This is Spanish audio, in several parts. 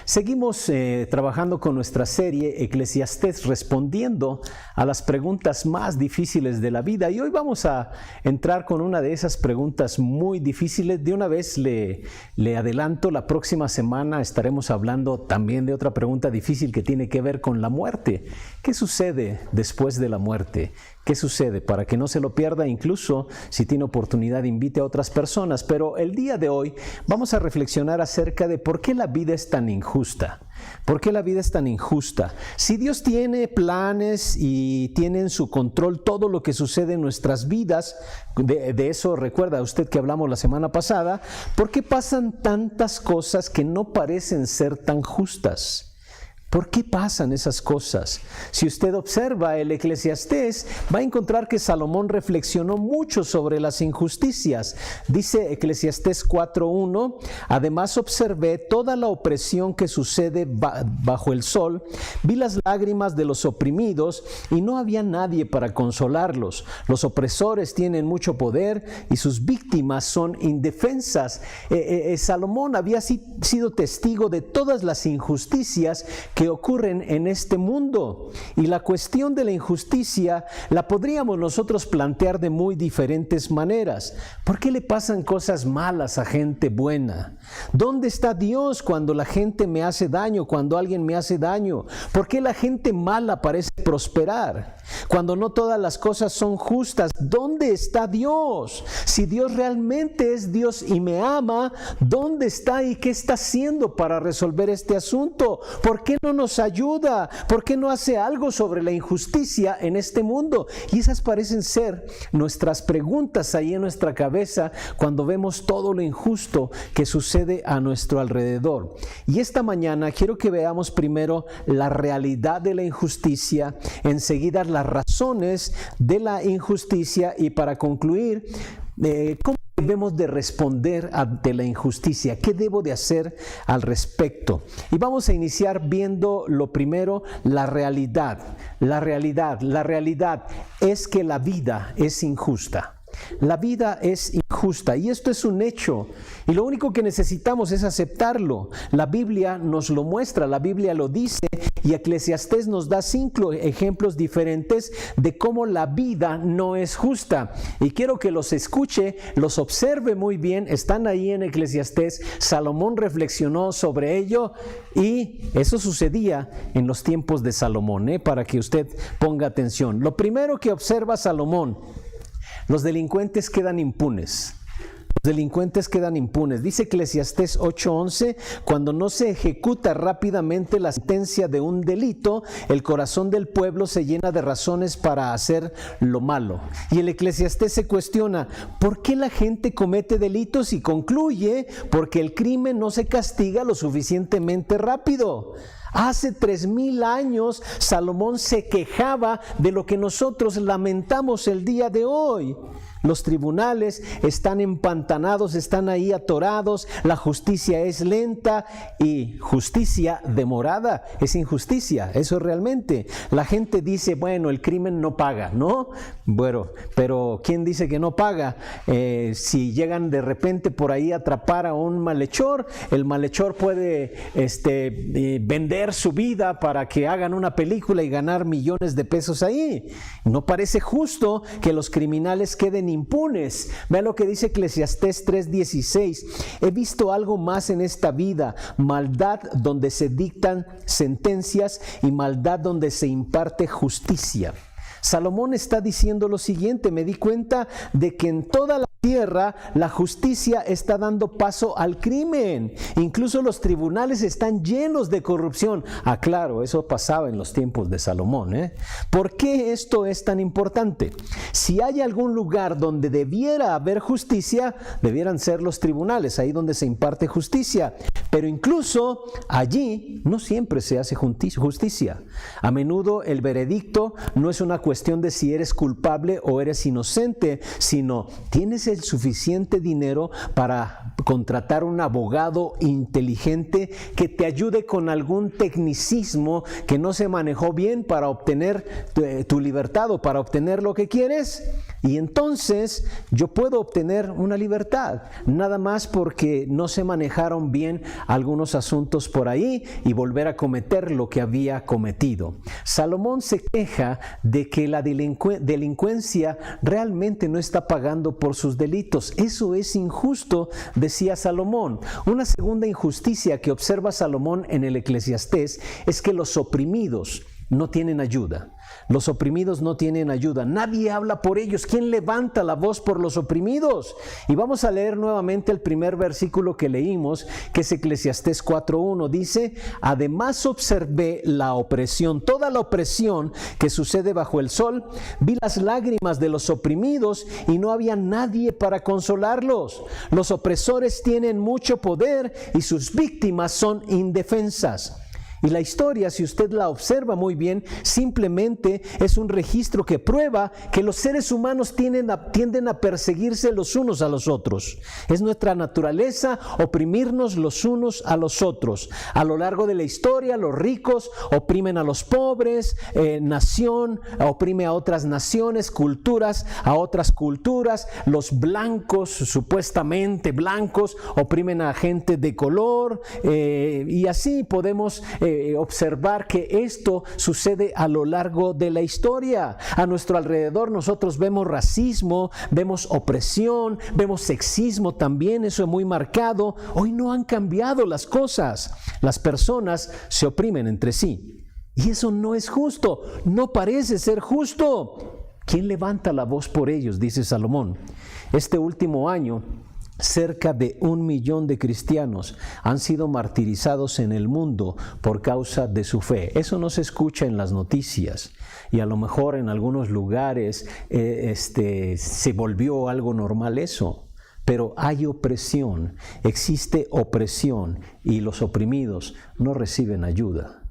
Seguimos trabajando con nuestra serie Eclesiastés, respondiendo a las preguntas más difíciles de la vida. Y hoy vamos a entrar con una de esas preguntas muy difíciles. De una vez le adelanto, la próxima semana estaremos hablando también de otra pregunta difícil que tiene que ver con la muerte. ¿Qué sucede después de la muerte? ¿Qué sucede? Para que no se lo pierda, incluso si tiene oportunidad, invite a otras personas. Pero el día de hoy vamos a reflexionar acerca de por qué la vida es tan injusta. ¿Por qué la vida es tan injusta? Si Dios tiene planes y tiene en su control todo lo que sucede en nuestras vidas, de eso recuerda usted que hablamos la semana pasada, ¿por qué pasan tantas cosas que no parecen ser tan justas? ¿Por qué pasan esas cosas? Si usted observa el Eclesiastés, va a encontrar que Salomón reflexionó mucho sobre las injusticias. Dice Eclesiastés 4:1, además observé toda la opresión que sucede bajo el sol, vi las lágrimas de los oprimidos y no había nadie para consolarlos. Los opresores tienen mucho poder y sus víctimas son indefensas. Salomón había sido testigo de todas las injusticias que ocurren en este mundo, y la cuestión de la injusticia la podríamos nosotros plantear de muy diferentes maneras. ¿Por qué le pasan cosas malas a gente buena? ¿Dónde está Dios cuando la gente me hace daño, cuando alguien me hace daño? ¿Por qué la gente mala parece prosperar? Cuando no todas las cosas son justas, ¿dónde está Dios? Si Dios realmente es Dios y me ama, ¿dónde está y qué está haciendo para resolver este asunto? ¿Por qué no nos ayuda? ¿Por qué no hace algo sobre la injusticia en este mundo? Y esas parecen ser nuestras preguntas ahí en nuestra cabeza cuando vemos todo lo injusto que sucede a nuestro alrededor. Y esta mañana quiero que veamos primero la realidad de la injusticia, enseguida las razones de la injusticia y para concluir, ¿cómo debemos de responder ante la injusticia? ¿Qué debo de hacer al respecto? Y vamos a iniciar viendo lo primero, la realidad. La realidad es que la vida es injusta. La vida es injusta y esto es un hecho y lo único que necesitamos es aceptarlo. La Biblia nos lo muestra, la Biblia lo dice y Eclesiastés nos da 5 ejemplos diferentes de cómo la vida no es justa. Y quiero que los escuche, los observe muy bien, están ahí en Eclesiastés. Salomón reflexionó sobre ello y eso sucedía en los tiempos de Salomón, para que usted ponga atención. Lo primero que observa Salomón: los delincuentes quedan impunes. Los delincuentes quedan impunes. Dice Eclesiastés 8:11, cuando no se ejecuta rápidamente la sentencia de un delito, el corazón del pueblo se llena de razones para hacer lo malo. Y el Eclesiastés se cuestiona, ¿por qué la gente comete delitos? Y concluye, porque el crimen no se castiga lo suficientemente rápido. Hace 3000 años Salomón se quejaba de lo que nosotros lamentamos el día de hoy. Los tribunales están empantanados, están ahí atorados, la justicia es lenta y justicia demorada es injusticia, eso realmente. La gente dice, bueno, el crimen no paga, ¿no? Bueno, pero ¿quién dice que no paga? Si llegan de repente por ahí a atrapar a un malhechor, el malhechor puede vender su vida para que hagan una película y ganar millones de pesos ahí. No parece justo que los criminales queden impunes. Vean lo que dice Eclesiastés 3:16. He visto algo más en esta vida, maldad donde se dictan sentencias y maldad donde se imparte justicia. Salomón está diciendo lo siguiente: me di cuenta de que en toda la tierra la justicia está dando paso al crimen. Incluso los tribunales están llenos de corrupción. Ah, claro, eso pasaba en los tiempos de Salomón, ¿Por qué esto es tan importante? Si hay algún lugar donde debiera haber justicia, debieran ser los tribunales, ahí donde se imparte justicia. Pero incluso allí no siempre se hace justicia. A menudo el veredicto no es una cuestión de si eres culpable o eres inocente, sino tienes el suficiente dinero para contratar un abogado inteligente que te ayude con algún tecnicismo que no se manejó bien para obtener tu libertad o para obtener lo que quieres. Y entonces yo puedo obtener una libertad, nada más porque no se manejaron bien algunos asuntos por ahí y volver a cometer lo que había cometido. Salomón se queja de que la delincuencia realmente no está pagando por sus delitos. Eso es injusto, decía Salomón. Una segunda injusticia que observa Salomón en el Eclesiastés es que los oprimidos no tienen ayuda. Los oprimidos no tienen ayuda. Nadie habla por ellos. ¿Quién levanta la voz por los oprimidos? Y vamos a leer nuevamente el primer versículo que leímos, que es Eclesiastés 4:1. Dice: además observé la opresión, toda la opresión que sucede bajo el sol. Vi las lágrimas de los oprimidos y no había nadie para consolarlos. Los opresores tienen mucho poder y sus víctimas son indefensas. Y la historia, si usted la observa muy bien, simplemente es un registro que prueba que los seres humanos tienden a perseguirse los unos a los otros. Es nuestra naturaleza oprimirnos los unos a los otros. A lo largo de la historia, los ricos oprimen a los pobres, nación oprime a otras naciones, culturas a otras culturas. Los blancos, supuestamente blancos, oprimen a gente de color, y así podemos observar que esto sucede a lo largo de la historia. A nuestro alrededor nosotros vemos racismo, vemos opresión, vemos sexismo también, eso es muy marcado. Hoy no han cambiado las cosas. Las personas se oprimen entre sí. Y eso no es justo, no parece ser justo. ¿Quién levanta la voz por ellos?, dice Salomón. Este último año, cerca de 1 millón de cristianos han sido martirizados en el mundo por causa de su fe. Eso no se escucha en las noticias y a lo mejor en algunos lugares se volvió algo normal eso. Pero hay opresión, existe opresión y los oprimidos no reciben ayuda.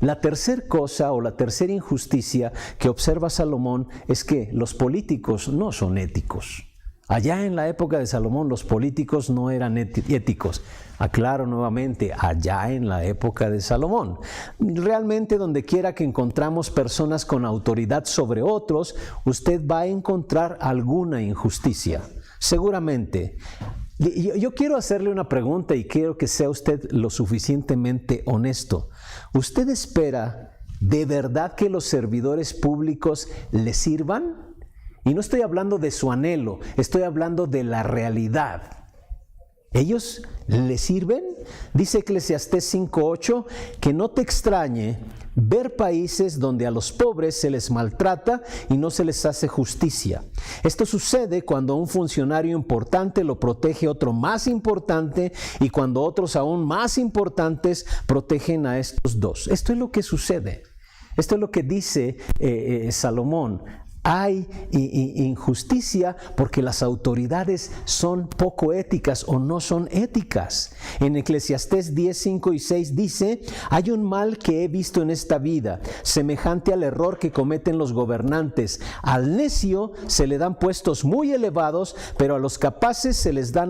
La tercera cosa o la tercera injusticia que observa Salomón es que los políticos no son éticos. Allá en la época de Salomón los políticos no eran éticos. Aclaro nuevamente, allá en la época de Salomón. Realmente donde quiera que encontramos personas con autoridad sobre otros, usted va a encontrar alguna injusticia. Seguramente. Yo quiero hacerle una pregunta y quiero que sea usted lo suficientemente honesto. ¿Usted espera de verdad que los servidores públicos le sirvan? Y no estoy hablando de su anhelo, estoy hablando de la realidad. ¿Ellos le sirven? Dice Eclesiastés 5:8, que no te extrañe ver países donde a los pobres se les maltrata y no se les hace justicia. Esto sucede cuando un funcionario importante lo protege otro más importante y cuando otros aún más importantes protegen a estos dos. Esto es lo que sucede. Esto es lo que dice Salomón. Hay injusticia porque las autoridades son poco éticas o no son éticas. En Eclesiastés 10, 5 y 6 dice: hay un mal que he visto en esta vida, semejante al error que cometen los gobernantes. Al necio se le dan puestos muy elevados, pero a los capaces se les dan...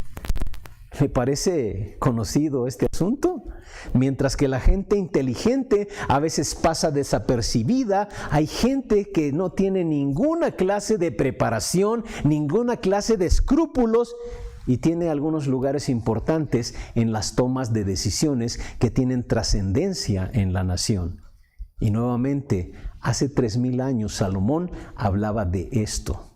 ¿Le parece conocido este asunto? Mientras que la gente inteligente a veces pasa desapercibida, hay gente que no tiene ninguna clase de preparación, ninguna clase de escrúpulos y tiene algunos lugares importantes en las tomas de decisiones que tienen trascendencia en la nación. Y nuevamente, hace 3000 años Salomón hablaba de esto.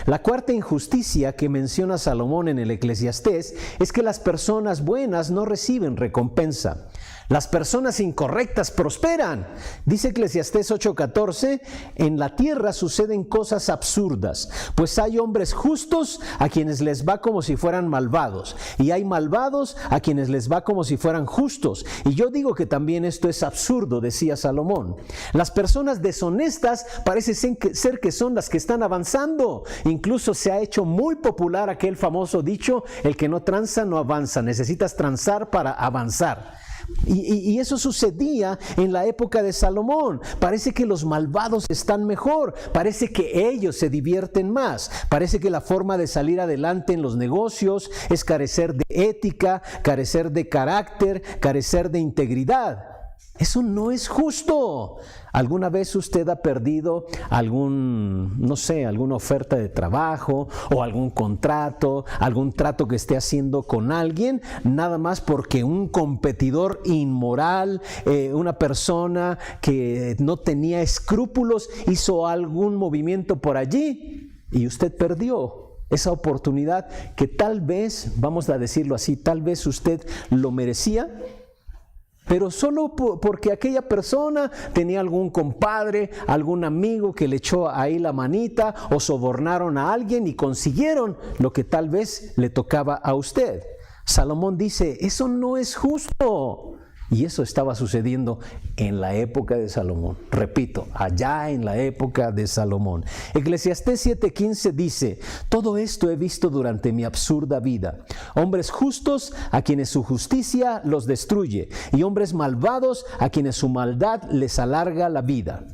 La cuarta injusticia que menciona Salomón en el Eclesiastés es que las personas buenas no reciben recompensa. Las personas incorrectas prosperan. Dice Eclesiastés 8:14, en la tierra suceden cosas absurdas, pues hay hombres justos a quienes les va como si fueran malvados, y hay malvados a quienes les va como si fueran justos. Y yo digo que también esto es absurdo, decía Salomón. Las personas deshonestas parece ser que son las que están avanzando. Incluso se ha hecho muy popular aquel famoso dicho: el que no tranza no avanza. Necesitas transar para avanzar. Y eso sucedía en la época de Salomón. Parece que los malvados están mejor, parece que ellos se divierten más, parece que la forma de salir adelante en los negocios es carecer de ética, carecer de carácter, carecer de integridad. Eso no es justo. ¿Alguna vez usted ha perdido alguna oferta de trabajo o algún contrato, algún trato que esté haciendo con alguien, nada más porque un competidor inmoral, una persona que no tenía escrúpulos, hizo algún movimiento por allí y usted perdió esa oportunidad que tal vez, vamos a decirlo así, tal vez usted lo merecía? Pero solo porque aquella persona tenía algún compadre, algún amigo que le echó ahí la manita o sobornaron a alguien y consiguieron lo que tal vez le tocaba a usted. Salomón dice, eso no es justo. Y eso estaba sucediendo en la época de Salomón. Repito, allá en la época de Salomón. Eclesiastés 7:15 dice, todo esto he visto durante mi absurda vida. Hombres justos a quienes su justicia los destruye, y hombres malvados a quienes su maldad les alarga la vida.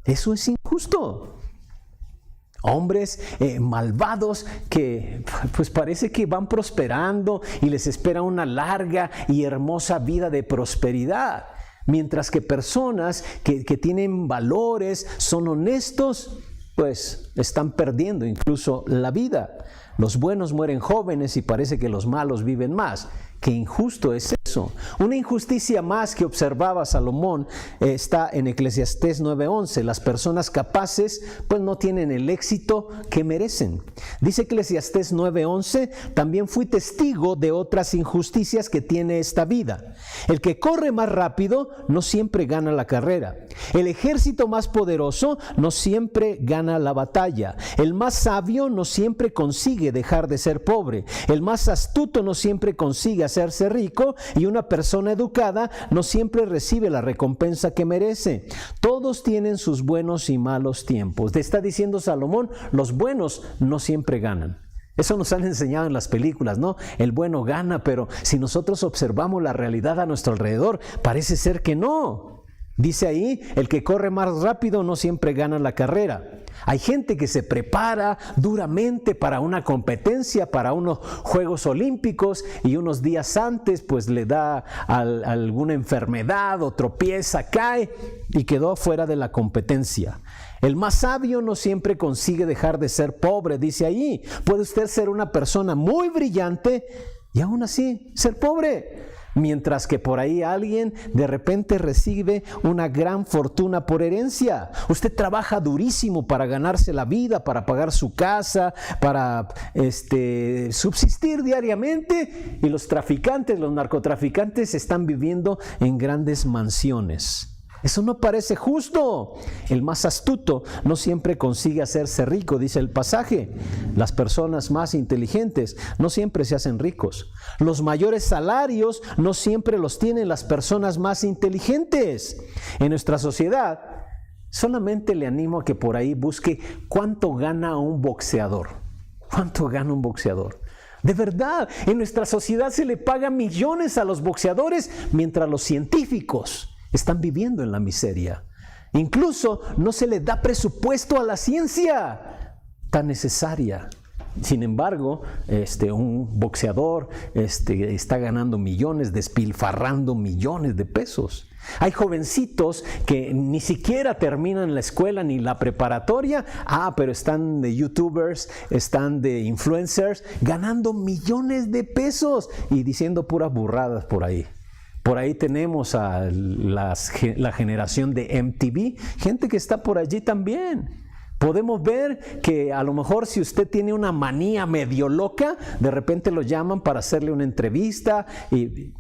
Eso es injusto. Hombres malvados que pues parece que van prosperando y les espera una larga y hermosa vida de prosperidad. Mientras que personas que tienen valores, son honestos, pues están perdiendo incluso la vida. Los buenos mueren jóvenes y parece que los malos viven más. Qué injusto es eso. Una injusticia más que observaba Salomón está en Eclesiastés 9:11. Las personas capaces pues no tienen el éxito que merecen. Dice Eclesiastés 9:11, también fui testigo de otras injusticias que tiene esta vida. El que corre más rápido no siempre gana la carrera. El ejército más poderoso no siempre gana la batalla. El más sabio no siempre consigue dejar de ser pobre. El más astuto no siempre consigue hacerse rico, y una persona educada no siempre recibe la recompensa que merece. Todos tienen sus buenos y malos tiempos. Te está diciendo Salomón, los buenos no siempre ganan. Eso nos han enseñado en las películas, ¿no? El bueno gana, pero si nosotros observamos la realidad a nuestro alrededor, parece ser que no. Dice ahí, el que corre más rápido no siempre gana la carrera. Hay gente que se prepara duramente para una competencia, para unos Juegos Olímpicos, y unos días antes pues le da alguna enfermedad o tropieza, cae y quedó fuera de la competencia. El más sabio no siempre consigue dejar de ser pobre, dice ahí. Puede usted ser una persona muy brillante y aún así ser pobre. Mientras que por ahí alguien de repente recibe una gran fortuna por herencia. Usted trabaja durísimo para ganarse la vida, para pagar su casa, para subsistir diariamente, y los traficantes, los narcotraficantes están viviendo en grandes mansiones. Eso no parece justo. El más astuto no siempre consigue hacerse rico, dice el pasaje. Las personas más inteligentes no siempre se hacen ricos. Los mayores salarios no siempre los tienen las personas más inteligentes. En nuestra sociedad, solamente le animo a que por ahí busque cuánto gana un boxeador. ¿Cuánto gana un boxeador? De verdad, en nuestra sociedad se le paga millones a los boxeadores, mientras los científicos están viviendo en la miseria. Incluso no se le da presupuesto a la ciencia tan necesaria. Sin embargo, un boxeador está ganando millones, despilfarrando millones de pesos. Hay jovencitos que ni siquiera terminan la escuela ni la preparatoria, pero están de youtubers, están de influencers, ganando millones de pesos y diciendo puras burradas por ahí. Por ahí tenemos a la generación de MTV, gente que está por allí también. Podemos ver que a lo mejor si usted tiene una manía medio loca, de repente lo llaman para hacerle una entrevista. Y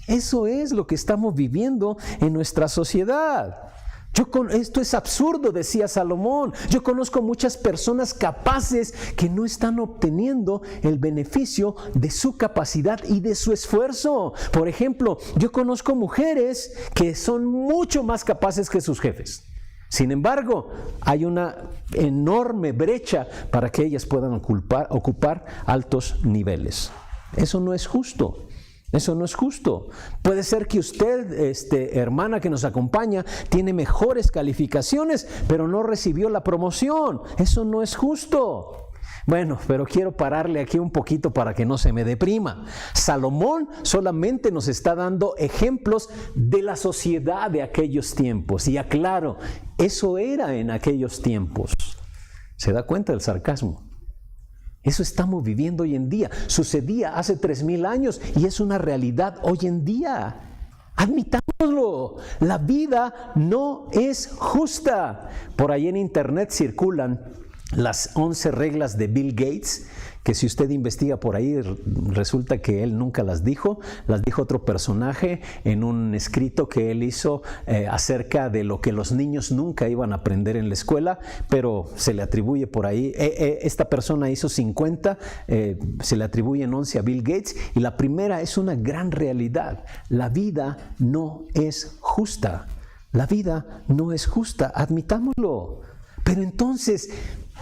eso es lo que estamos viviendo en nuestra sociedad. Esto es absurdo, decía Salomón. Yo conozco muchas personas capaces que no están obteniendo el beneficio de su capacidad y de su esfuerzo. Por ejemplo, yo conozco mujeres que son mucho más capaces que sus jefes. Sin embargo, hay una enorme brecha para que ellas puedan ocupar altos niveles. Eso no es justo. Eso no es justo. Puede ser que usted, hermana que nos acompaña, tiene mejores calificaciones, pero no recibió la promoción. Eso no es justo. Bueno, pero quiero pararle aquí un poquito para que no se me deprima. Salomón solamente nos está dando ejemplos de la sociedad de aquellos tiempos. Y aclaro, eso era en aquellos tiempos. ¿Se da cuenta del sarcasmo? Eso estamos viviendo hoy en día. Sucedía hace 3000 años y es una realidad hoy en día. Admitámoslo, la vida no es justa. Por ahí en internet circulan las 11 reglas de Bill Gates, que si usted investiga por ahí, resulta que él nunca las dijo otro personaje en un escrito que él hizo acerca de lo que los niños nunca iban a aprender en la escuela, pero se le atribuye por ahí, esta persona hizo 50, se le atribuyen 11 a Bill Gates, y la primera es una gran realidad: la vida no es justa, la vida no es justa, admitámoslo. Pero entonces,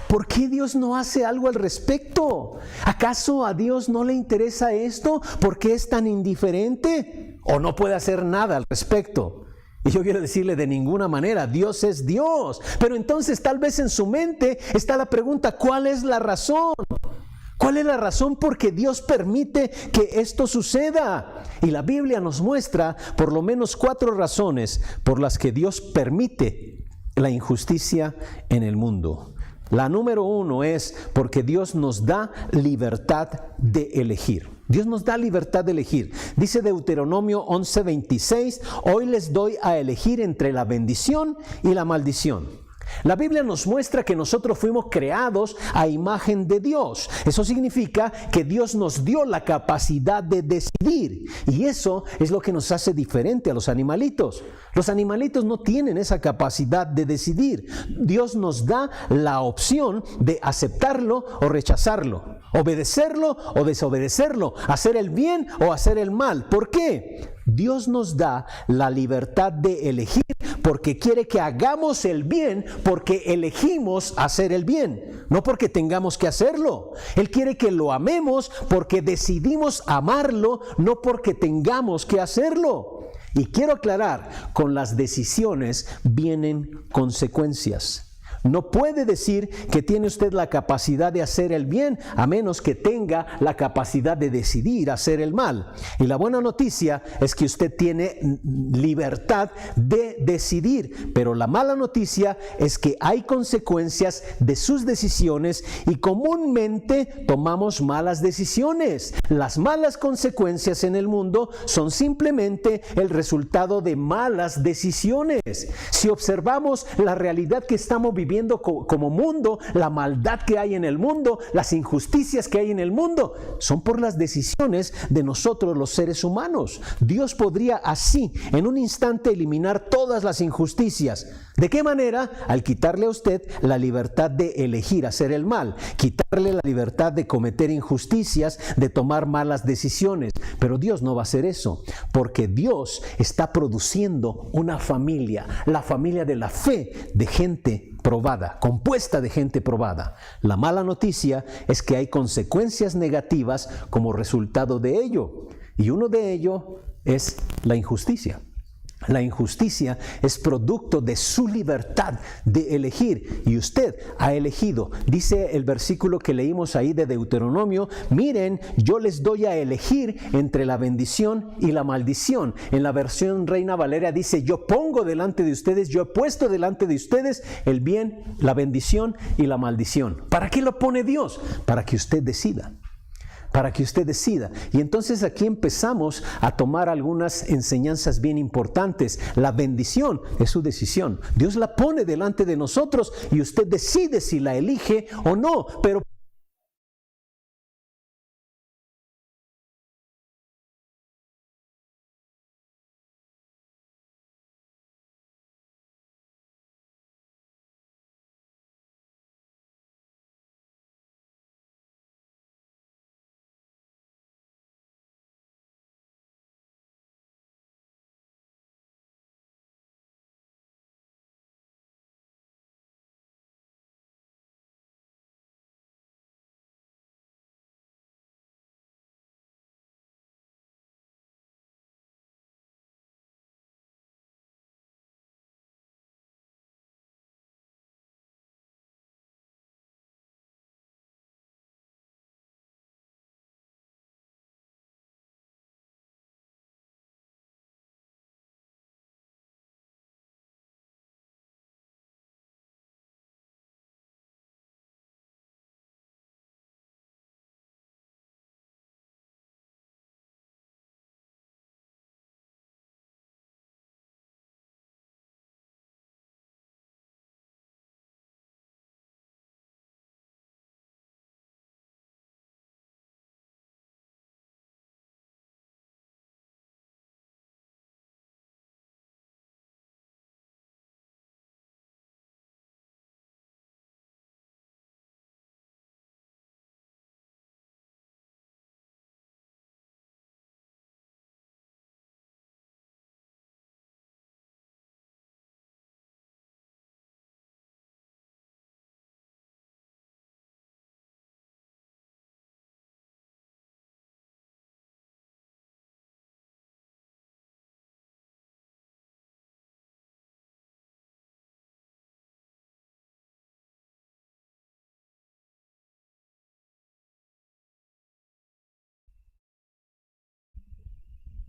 ¿por qué Dios no hace algo al respecto? ¿Acaso a Dios no le interesa esto? ¿Por qué es tan indiferente? ¿O no puede hacer nada al respecto? Y yo quiero decirle, de ninguna manera, Dios es Dios. Pero entonces tal vez en su mente está la pregunta: ¿cuál es la razón? ¿Cuál es la razón por qué Dios permite que esto suceda? Y la Biblia nos muestra por lo menos 4 razones por las que Dios permite la injusticia en el mundo. La número 1 es porque Dios nos da libertad de elegir. Dios nos da libertad de elegir. Dice Deuteronomio 11:26, hoy les doy a elegir entre la bendición y la maldición. La Biblia nos muestra que nosotros fuimos creados a imagen de Dios. Eso significa que Dios nos dio la capacidad de decidir. Y eso es lo que nos hace diferente a los animalitos. Los animalitos no tienen esa capacidad de decidir. Dios nos da la opción de aceptarlo o rechazarlo, obedecerlo o desobedecerlo, hacer el bien o hacer el mal. ¿Por qué? Dios nos da la libertad de elegir porque quiere que hagamos el bien, porque elegimos hacer el bien, no porque tengamos que hacerlo. Él quiere que lo amemos porque decidimos amarlo, no porque tengamos que hacerlo. Y quiero aclarar, con las decisiones vienen consecuencias. No puede decir que tiene usted la capacidad de hacer el bien a menos que tenga la capacidad de decidir hacer el mal. Y la buena noticia es que usted tiene libertad de decidir, pero la mala noticia es que hay consecuencias de sus decisiones y comúnmente tomamos malas decisiones. Las malas consecuencias en el mundo son simplemente el resultado de malas decisiones. Si observamos la realidad que estamos viviendo como mundo, la maldad que hay en el mundo, las injusticias que hay en el mundo, son por las decisiones de nosotros los seres humanos. Dios podría así, en un instante, eliminar todas las injusticias. ¿De qué manera? Al quitarle a usted la libertad de elegir hacer el mal, quitarle la libertad de cometer injusticias, de tomar malas decisiones. Pero Dios no va a hacer eso, porque Dios está produciendo una familia, la familia de la fe, de gente probada, compuesta de gente probada. La mala noticia es que hay consecuencias negativas como resultado de ello, y uno de ellos es la injusticia. La injusticia es producto de su libertad de elegir, y usted ha elegido. Dice el versículo que leímos ahí de Deuteronomio: miren, yo les doy a elegir entre la bendición y la maldición. En la versión Reina Valera dice: yo pongo delante de ustedes, yo he puesto delante de ustedes el bien, la bendición y la maldición. ¿Para qué lo pone Dios? Para que usted decida. Para que usted decida. Y entonces aquí empezamos a tomar algunas enseñanzas bien importantes. La bendición es su decisión. Dios la pone delante de nosotros y usted decide si la elige o no. Pero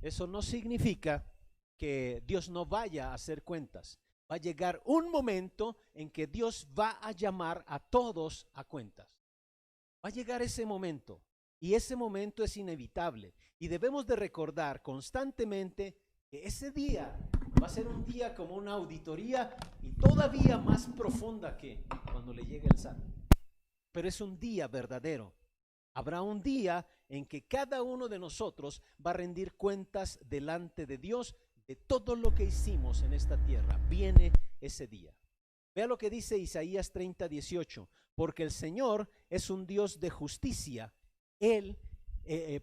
eso no significa que Dios no vaya a hacer cuentas. Va a llegar un momento en que Dios va a llamar a todos a cuentas. Va a llegar ese momento, y ese momento es inevitable. Y debemos de recordar constantemente que ese día va a ser un día como una auditoría y todavía más profunda que cuando le llegue el SAT. Pero es un día verdadero. Habrá un día en que cada uno de nosotros va a rendir cuentas delante de Dios de todo lo que hicimos en esta tierra. Viene ese día. Vea lo que dice Isaías 30:18. Porque el Señor es un Dios de justicia.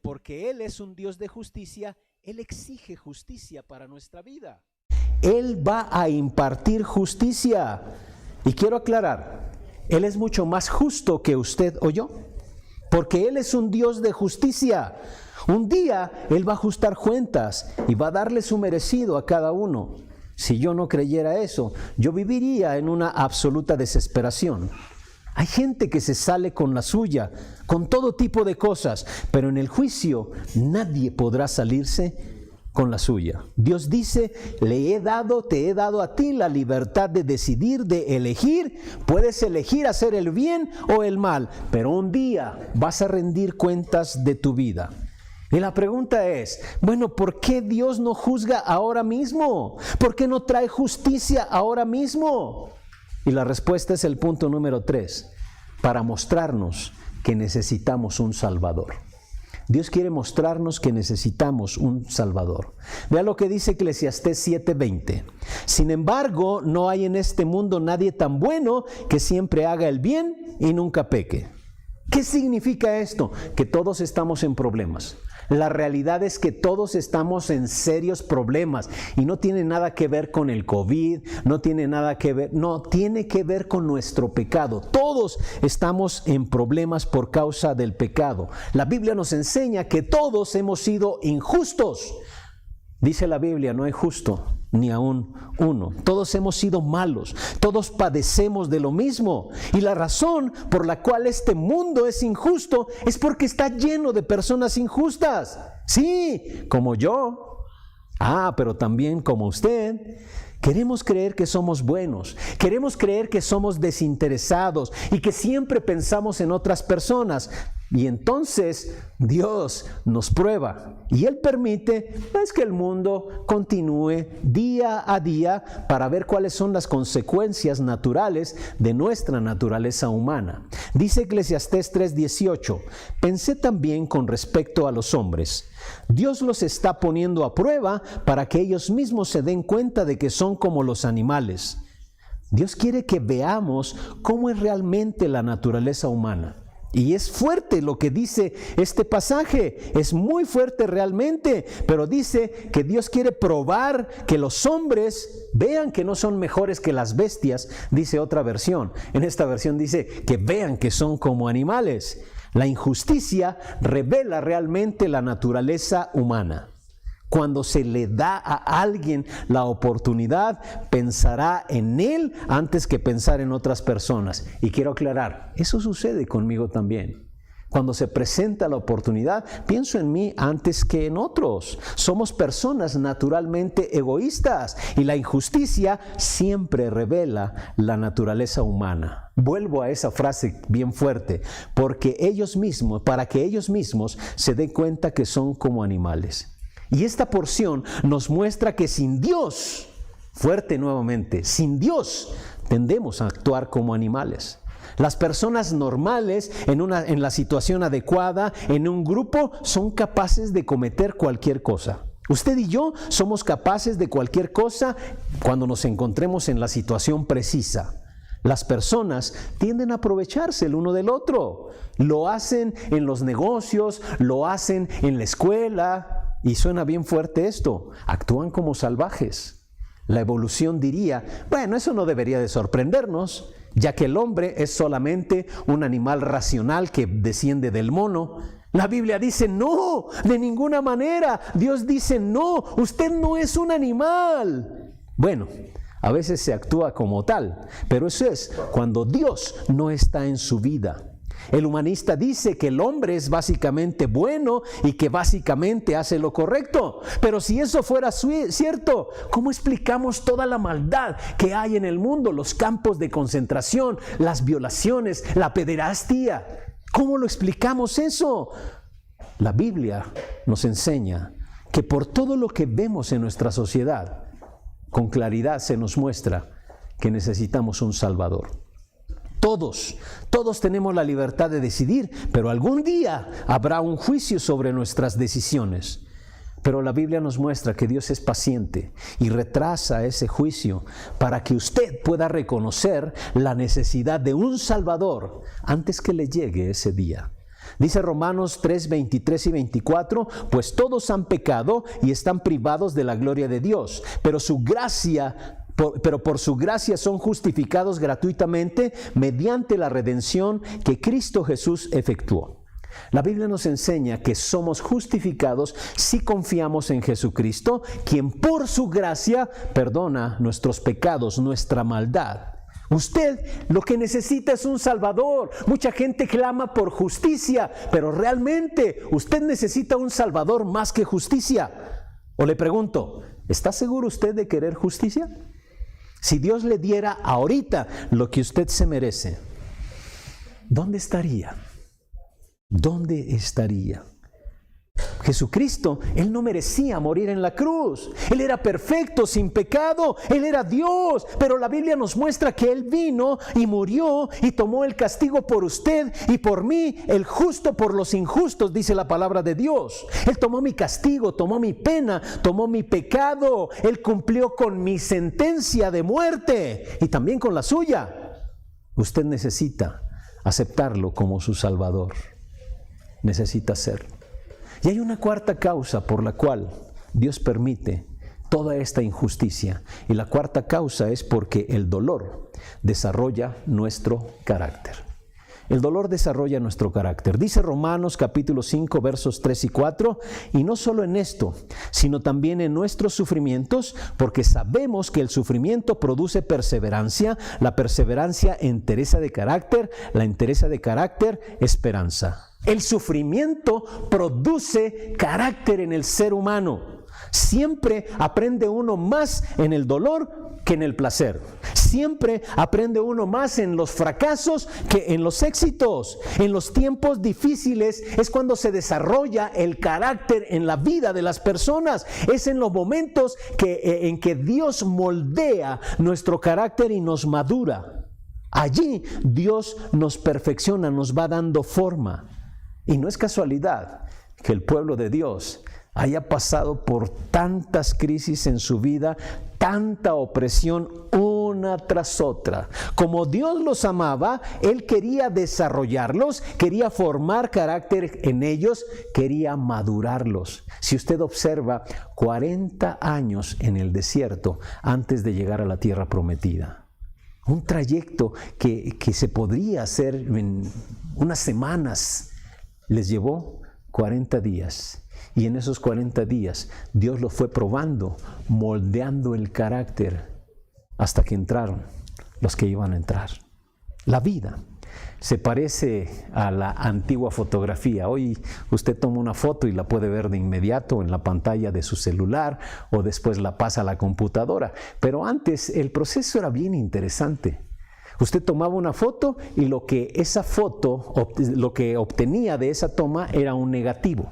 Porque Él es un Dios de justicia, Él exige justicia para nuestra vida. Él va a impartir justicia. Y quiero aclarar, Él es mucho más justo que usted o yo, porque Él es un Dios de justicia. Un día Él va a ajustar cuentas y va a darle su merecido a cada uno. Si yo no creyera eso, yo viviría en una absoluta desesperación. Hay gente que se sale con la suya, con todo tipo de cosas, pero en el juicio nadie podrá salirse con la suya. Dios dice, te he dado a ti la libertad de decidir, de elegir. Puedes elegir hacer el bien o el mal, pero un día vas a rendir cuentas de tu vida. Y la pregunta es, bueno, ¿por qué Dios no juzga ahora mismo? ¿Por qué no trae justicia ahora mismo? Y la respuesta es el punto número 3, para mostrarnos que necesitamos un Salvador. Dios quiere mostrarnos que necesitamos un Salvador. Vea lo que dice Eclesiastés 7:20. Sin embargo, no hay en este mundo nadie tan bueno que siempre haga el bien y nunca peque. ¿Qué significa esto? Que todos estamos en problemas. La realidad es que todos estamos en serios problemas y no tiene nada que ver con el COVID, tiene que ver con nuestro pecado. Todos estamos en problemas por causa del pecado. La Biblia nos enseña que todos hemos sido injustos. Dice la Biblia, no hay justo ni aún uno. Todos hemos sido malos, todos padecemos de lo mismo. Y la razón por la cual este mundo es injusto es porque está lleno de personas injustas. Sí, como yo. Pero también como usted. Queremos creer que somos buenos, queremos creer que somos desinteresados y que siempre pensamos en otras personas. Y entonces Dios nos prueba y Él permite que el mundo continúe día a día para ver cuáles son las consecuencias naturales de nuestra naturaleza humana. Dice Eclesiastés 3:18, pensé también con respecto a los hombres. Dios los está poniendo a prueba para que ellos mismos se den cuenta de que son como los animales. Dios quiere que veamos cómo es realmente la naturaleza humana. Y es fuerte lo que dice este pasaje, es muy fuerte realmente, pero dice que Dios quiere probar que los hombres vean que no son mejores que las bestias, dice otra versión. En esta versión dice que vean que son como animales. La injusticia revela realmente la naturaleza humana. Cuando se le da a alguien la oportunidad, pensará en él antes que pensar en otras personas. Y quiero aclarar, eso sucede conmigo también. Cuando se presenta la oportunidad, pienso en mí antes que en otros. Somos personas naturalmente egoístas y la injusticia siempre revela la naturaleza humana. Vuelvo a esa frase bien fuerte, para que ellos mismos se den cuenta que son como animales. Y esta porción nos muestra que sin Dios, fuerte nuevamente, sin Dios tendemos a actuar como animales. Las personas normales en la situación adecuada, en un grupo, son capaces de cometer cualquier cosa. Usted y yo somos capaces de cualquier cosa cuando nos encontremos en la situación precisa. Las personas tienden a aprovecharse el uno del otro. Lo hacen en los negocios, lo hacen en la escuela. Y suena bien fuerte esto, actúan como salvajes. La evolución diría, bueno, eso no debería de sorprendernos, ya que el hombre es solamente un animal racional que desciende del mono. La Biblia dice, no, de ninguna manera. Dios dice, no, usted no es un animal. Bueno, a veces se actúa como tal, pero eso es cuando Dios no está en su vida. El humanista dice que el hombre es básicamente bueno y que básicamente hace lo correcto. Pero si eso fuera cierto, ¿cómo explicamos toda la maldad que hay en el mundo? Los campos de concentración, las violaciones, la pederastia. ¿Cómo lo explicamos eso? La Biblia nos enseña que por todo lo que vemos en nuestra sociedad, con claridad se nos muestra que necesitamos un Salvador. Todos tenemos la libertad de decidir, pero algún día habrá un juicio sobre nuestras decisiones. Pero la Biblia nos muestra que Dios es paciente y retrasa ese juicio para que usted pueda reconocer la necesidad de un Salvador antes que le llegue ese día. Dice Romanos 3, 23 y 24, pues todos han pecado y están privados de la gloria de Dios, pero por su gracia son justificados gratuitamente mediante la redención que Cristo Jesús efectuó. La Biblia nos enseña que somos justificados si confiamos en Jesucristo, quien por su gracia perdona nuestros pecados, nuestra maldad. Usted lo que necesita es un Salvador. Mucha gente clama por justicia, pero realmente usted necesita un Salvador más que justicia. O le pregunto, ¿está seguro usted de querer justicia? Si Dios le diera ahorita lo que usted se merece, ¿dónde estaría? ¿Dónde estaría? Jesucristo, Él no merecía morir en la cruz. Él era perfecto, sin pecado. Él era Dios. Pero la Biblia nos muestra que Él vino y murió y tomó el castigo por usted y por mí, el justo por los injustos, dice la palabra de Dios. Él tomó mi castigo, tomó mi pena, tomó mi pecado. Él cumplió con mi sentencia de muerte y también con la suya. Usted necesita aceptarlo como su Salvador. Necesita hacerlo. Y hay una cuarta causa por la cual Dios permite toda esta injusticia. Y la cuarta causa es porque el dolor desarrolla nuestro carácter. El dolor desarrolla nuestro carácter. Dice Romanos capítulo 5 versos 3 y 4, y no solo en esto, sino también en nuestros sufrimientos, porque sabemos que el sufrimiento produce perseverancia, la perseverancia entereza de carácter, la entereza de carácter, esperanza. El sufrimiento produce carácter en el ser humano. Siempre aprende uno más en el dolor que en el placer. Siempre aprende uno más en los fracasos que en los éxitos. En los tiempos difíciles es cuando se desarrolla el carácter en la vida de las personas. Es en los momentos en que Dios moldea nuestro carácter y nos madura. Allí Dios nos perfecciona, nos va dando forma. Y no es casualidad que el pueblo de Dios haya pasado por tantas crisis en su vida, tanta opresión una tras otra. Como Dios los amaba, Él quería desarrollarlos, quería formar carácter en ellos, quería madurarlos. Si usted observa, 40 años en el desierto antes de llegar a la tierra prometida. Un trayecto que se podría hacer en unas semanas. Les llevó 40 días y en esos 40 días Dios los fue probando, moldeando el carácter hasta que entraron los que iban a entrar. La vida se parece a la antigua fotografía. Hoy usted toma una foto y la puede ver de inmediato en la pantalla de su celular o después la pasa a la computadora. Pero antes el proceso era bien interesante. Usted tomaba una foto y lo que obtenía de esa toma era un negativo.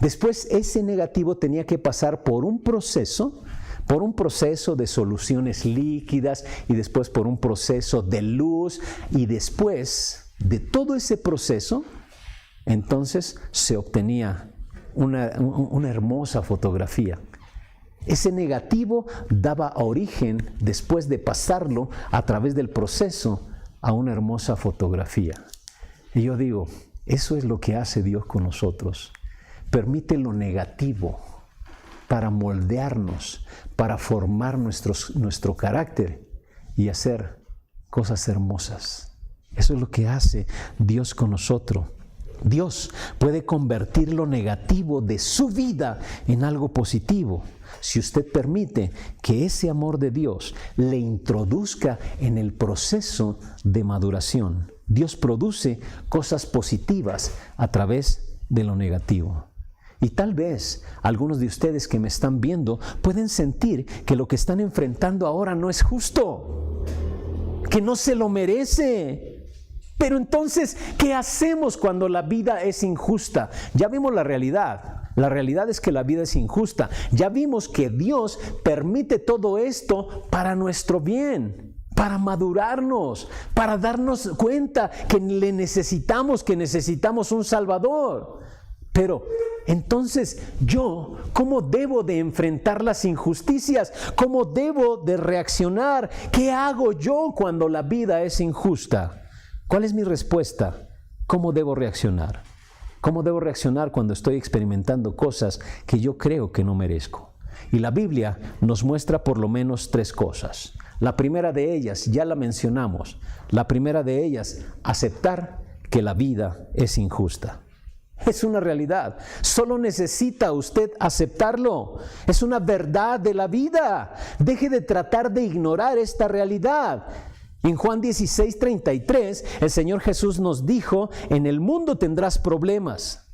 Después ese negativo tenía que pasar por un proceso de soluciones líquidas y después por un proceso de luz, y después de todo ese proceso, entonces se obtenía una hermosa fotografía. Ese negativo daba origen, después de pasarlo a través del proceso, a una hermosa fotografía. Y yo digo, eso es lo que hace Dios con nosotros. Permite lo negativo para moldearnos, para formar nuestro carácter y hacer cosas hermosas. Eso es lo que hace Dios con nosotros. Dios puede convertir lo negativo de su vida en algo positivo, si usted permite que ese amor de Dios le introduzca en el proceso de maduración Dios produce cosas positivas a través de lo negativo. Y tal vez algunos de ustedes que me están viendo pueden sentir que lo que están enfrentando ahora no es justo, que no se lo merece. Pero entonces, ¿qué hacemos cuando la vida es injusta? Ya vimos la realidad. La realidad es que la vida es injusta. Ya vimos que Dios permite todo esto para nuestro bien, para madurarnos, para darnos cuenta que le necesitamos, que necesitamos un Salvador. Pero entonces yo, ¿cómo debo de enfrentar las injusticias? ¿Cómo debo de reaccionar? ¿Qué hago yo cuando la vida es injusta? ¿Cuál es mi respuesta? ¿Cómo debo reaccionar? ¿Cómo debo reaccionar cuando estoy experimentando cosas que yo creo que no merezco? Y la Biblia nos muestra por lo menos 3 cosas. La primera de ellas, ya la mencionamos. La primera de ellas, aceptar que la vida es injusta. Es una realidad. Solo necesita usted aceptarlo. Es una verdad de la vida. Deje de tratar de ignorar esta realidad. En Juan 16:33, el Señor Jesús nos dijo, en el mundo tendrás problemas.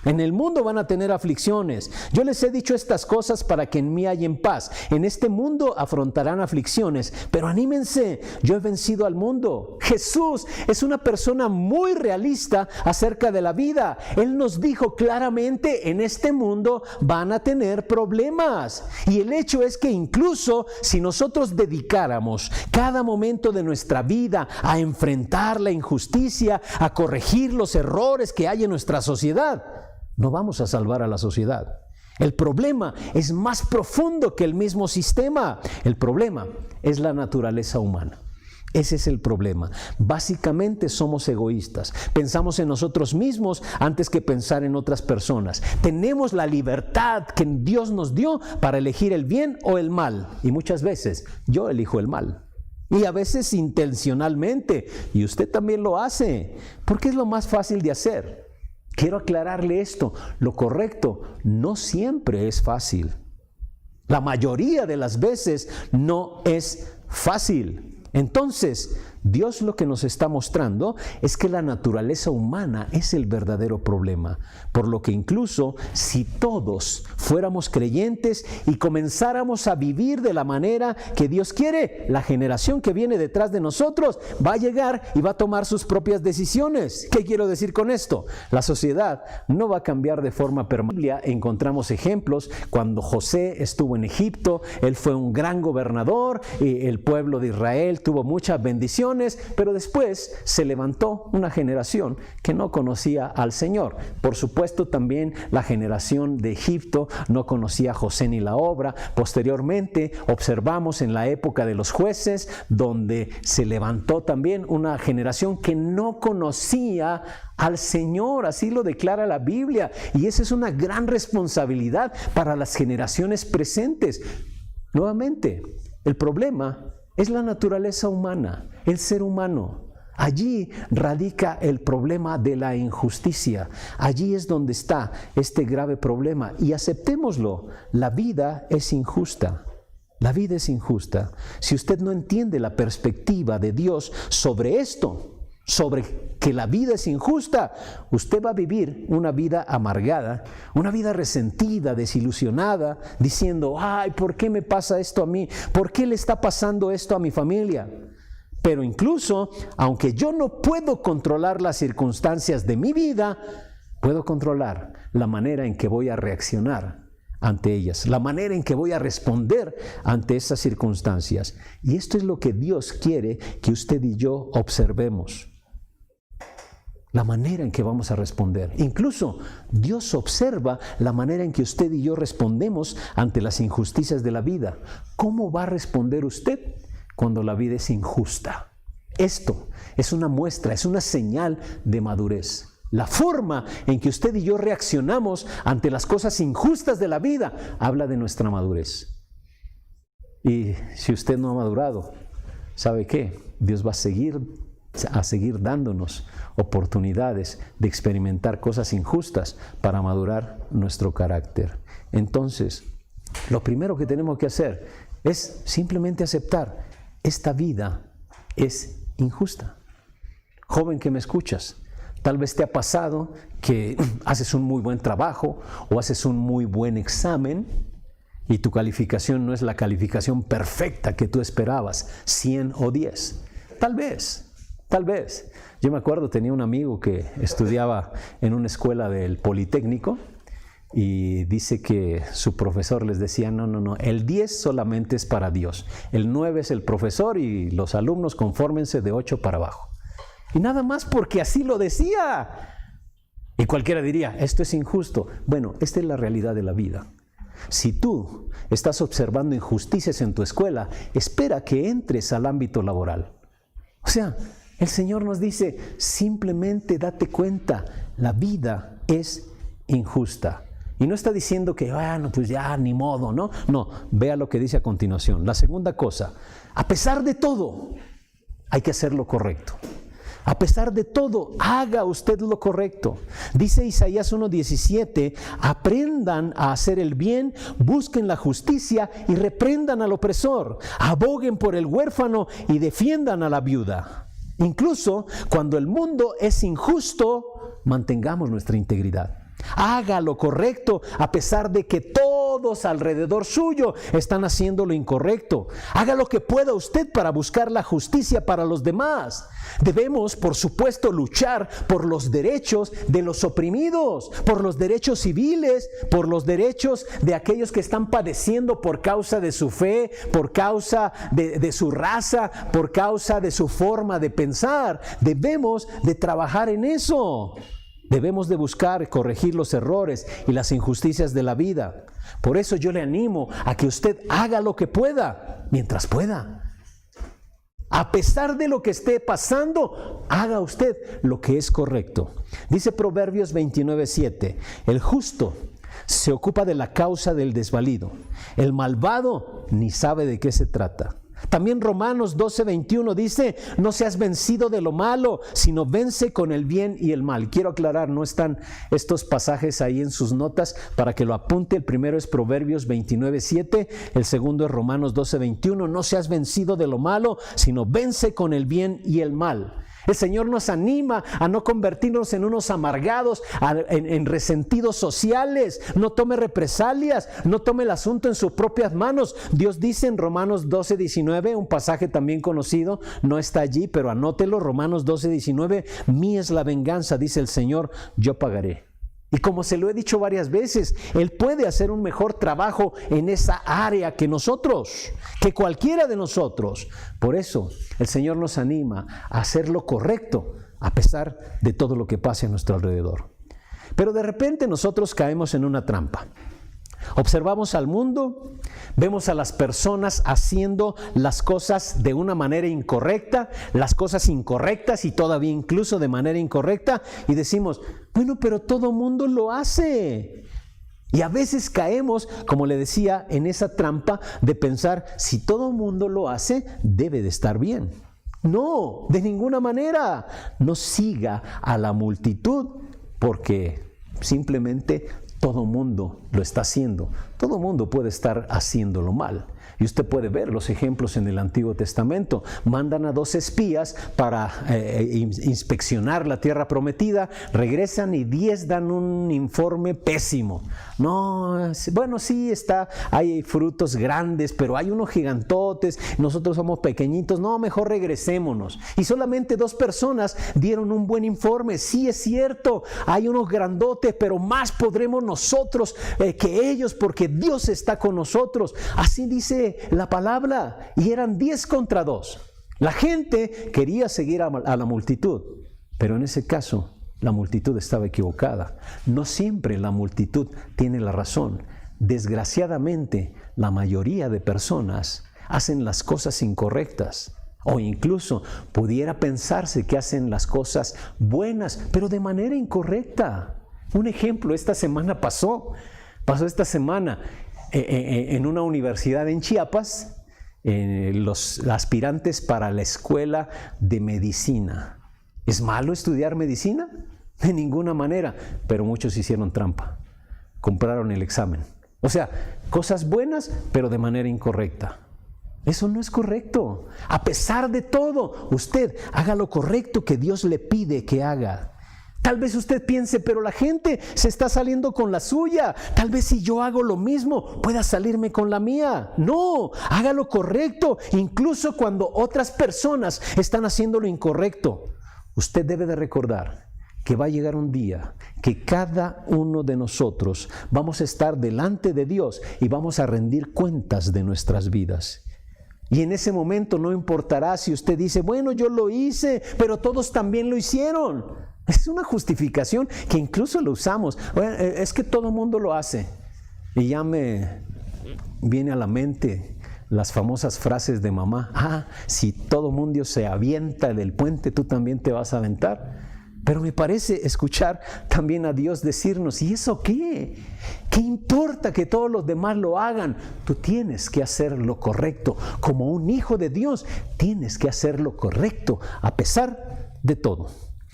En el mundo van a tener aflicciones. Yo les he dicho estas cosas para que en mí hayan paz. En este mundo afrontarán aflicciones, pero anímense, yo he vencido al mundo. Jesús es una persona muy realista acerca de la vida. Él nos dijo claramente, en este mundo van a tener problemas. Y el hecho es que incluso si nosotros dedicáramos cada momento de nuestra vida a enfrentar la injusticia, a corregir los errores que hay en nuestra sociedad, no vamos a salvar a la sociedad. El problema es más profundo que el mismo sistema. El problema es la naturaleza humana. Ese es el problema. Básicamente somos egoístas. Pensamos en nosotros mismos antes que pensar en otras personas. Tenemos la libertad que Dios nos dio para elegir el bien o el mal. Y muchas veces yo elijo el mal. Y a veces intencionalmente. Y usted también lo hace. Porque es lo más fácil de hacer. Quiero aclararle esto, lo correcto no siempre es fácil. La mayoría de las veces no es fácil. Entonces, Dios lo que nos está mostrando es que la naturaleza humana es el verdadero problema. Por lo que incluso si todos fuéramos creyentes y comenzáramos a vivir de la manera que Dios quiere, la generación que viene detrás de nosotros va a llegar y va a tomar sus propias decisiones. ¿Qué quiero decir con esto? La sociedad no va a cambiar de forma permanente. En la Biblia encontramos ejemplos cuando José estuvo en Egipto, él fue un gran gobernador y el pueblo de Israel tuvo muchas bendiciones. Pero después se levantó una generación que no conocía al Señor. Por supuesto, también la generación de Egipto no conocía a José ni la obra. Posteriormente, observamos en la época de los jueces, donde se levantó también una generación que no conocía al Señor. Así lo declara la Biblia. Y esa es una gran responsabilidad para las generaciones presentes. Nuevamente, el problema es la naturaleza humana, el ser humano. Allí radica el problema de la injusticia. Allí es donde está este grave problema. Y aceptémoslo, la vida es injusta. La vida es injusta. Si usted no entiende la perspectiva de Dios sobre esto, sobre que la vida es injusta, usted va a vivir una vida amargada, una vida resentida, desilusionada, diciendo, ay, ¿por qué me pasa esto a mí? ¿Por qué le está pasando esto a mi familia? Pero incluso, aunque yo no puedo controlar las circunstancias de mi vida, puedo controlar la manera en que voy a reaccionar ante ellas, la manera en que voy a responder ante esas circunstancias. Y esto es lo que Dios quiere que usted y yo observemos. La manera en que vamos a responder. Incluso Dios observa la manera en que usted y yo respondemos ante las injusticias de la vida. ¿Cómo va a responder usted cuando la vida es injusta? Esto es una muestra, es una señal de madurez. La forma en que usted y yo reaccionamos ante las cosas injustas de la vida habla de nuestra madurez. Y si usted no ha madurado, ¿sabe qué? Dios va a seguir dándonos oportunidades de experimentar cosas injustas para madurar nuestro carácter. Entonces, lo primero que tenemos que hacer es simplemente aceptar, esta vida es injusta. Joven que me escuchas, tal vez te ha pasado que haces un muy buen trabajo o haces un muy buen examen y tu calificación no es la calificación perfecta que tú esperabas, 100 o 10. Tal vez. Yo me acuerdo, tenía un amigo que estudiaba en una escuela del Politécnico y dice que su profesor les decía, no, el 10 solamente es para Dios, el 9 es el profesor y los alumnos confórmense de 8 para abajo. Y nada más porque así lo decía. Y cualquiera diría, esto es injusto. Bueno, esta es la realidad de la vida. Si tú estás observando injusticias en tu escuela, espera que entres al ámbito laboral. O sea, el Señor nos dice, simplemente date cuenta, la vida es injusta. Y no está diciendo que, bueno, pues ya, ni modo, ¿no? No, vea lo que dice a continuación. La segunda cosa, a pesar de todo, hay que hacer lo correcto. A pesar de todo, haga usted lo correcto. Dice Isaías 1:17, aprendan a hacer el bien, busquen la justicia y reprendan al opresor. Aboguen por el huérfano y defiendan a la viuda. Incluso cuando el mundo es injusto, mantengamos nuestra integridad. Haga lo correcto a pesar de que todos alrededor suyo están haciendo lo incorrecto. Haga lo que pueda usted para buscar la justicia para los demás. Debemos, por supuesto, luchar por los derechos de los oprimidos, por los derechos civiles, por los derechos de aquellos que están padeciendo por causa de su fe, por causa de su raza, por causa de su forma de pensar. Debemos de trabajar en eso. Debemos de buscar corregir los errores y las injusticias de la vida. Por eso yo le animo a que usted haga lo que pueda, mientras pueda. A pesar de lo que esté pasando, haga usted lo que es correcto. Dice Proverbios 29:7, el justo se ocupa de la causa del desvalido. El malvado ni sabe de qué se trata. También Romanos 12:21 dice, no seas vencido de lo malo, sino vence con el bien y el mal. Quiero aclarar, no están estos pasajes ahí en sus notas para que lo apunte. El primero es Proverbios 29:7, el segundo es Romanos 12:21, no seas vencido de lo malo, sino vence con el bien y el mal. El Señor nos anima a no convertirnos en unos amargados, en resentidos sociales. No tome represalias, no tome el asunto en sus propias manos. Dios dice en Romanos 12:19, un pasaje también conocido, no está allí, pero anótelo, Romanos 12:19, mía es la venganza, dice el Señor, yo pagaré. Y como se lo he dicho varias veces, Él puede hacer un mejor trabajo en esa área que nosotros, que cualquiera de nosotros. Por eso el Señor nos anima a hacer lo correcto a pesar de todo lo que pase a nuestro alrededor. Pero de repente nosotros caemos en una trampa. Observamos al mundo, vemos a las personas haciendo las cosas de una manera incorrecta, las cosas incorrectas y todavía incluso de manera incorrecta, y decimos, bueno, pero todo mundo lo hace. Y a veces caemos, como le decía, en esa trampa de pensar, si todo mundo lo hace, debe de estar bien. No, de ninguna manera. No siga a la multitud, porque simplemente todo mundo lo está haciendo. Todo mundo puede estar haciéndolo mal. Y usted puede ver los ejemplos en el Antiguo Testamento. Mandan a 2 espías para inspeccionar la tierra prometida, regresan y 10 dan un informe pésimo. No, bueno, sí hay frutos grandes, pero hay unos gigantotes, nosotros somos pequeñitos, no, mejor regresémonos. Y solamente 2 personas dieron un buen informe. Sí, es cierto, hay unos grandotes, pero más podremos nosotros que ellos, porque Dios está con nosotros. Así dice la palabra, y eran 10 contra 2. La gente quería seguir a la multitud, pero en ese caso la multitud estaba equivocada. No siempre la multitud tiene la razón. Desgraciadamente, la mayoría de personas hacen las cosas incorrectas, o incluso pudiera pensarse que hacen las cosas buenas, pero de manera incorrecta. Un ejemplo, esta semana pasó esta semana en una universidad en Chiapas, los aspirantes para la escuela de medicina. ¿Es malo estudiar medicina? De ninguna manera, pero muchos hicieron trampa, compraron el examen. O sea, cosas buenas, pero de manera incorrecta. Eso no es correcto. A pesar de todo, usted haga lo correcto que Dios le pide que haga. Tal vez usted piense, pero la gente se está saliendo con la suya. Tal vez si yo hago lo mismo, pueda salirme con la mía. No, haga lo correcto, incluso cuando otras personas están haciendo lo incorrecto. Usted debe de recordar que va a llegar un día que cada uno de nosotros vamos a estar delante de Dios y vamos a rendir cuentas de nuestras vidas. Y en ese momento no importará si usted dice, bueno, yo lo hice, pero todos también lo hicieron. Es una justificación que incluso lo usamos. Bueno, es que todo el mundo lo hace. Y ya me viene a la mente las famosas frases de mamá. Si todo el mundo se avienta del puente, tú también te vas a aventar. Pero me parece escuchar también a Dios decirnos, ¿y eso qué? ¿Qué importa que todos los demás lo hagan? Tú tienes que hacer lo correcto. Como un hijo de Dios, tienes que hacer lo correcto a pesar de todo.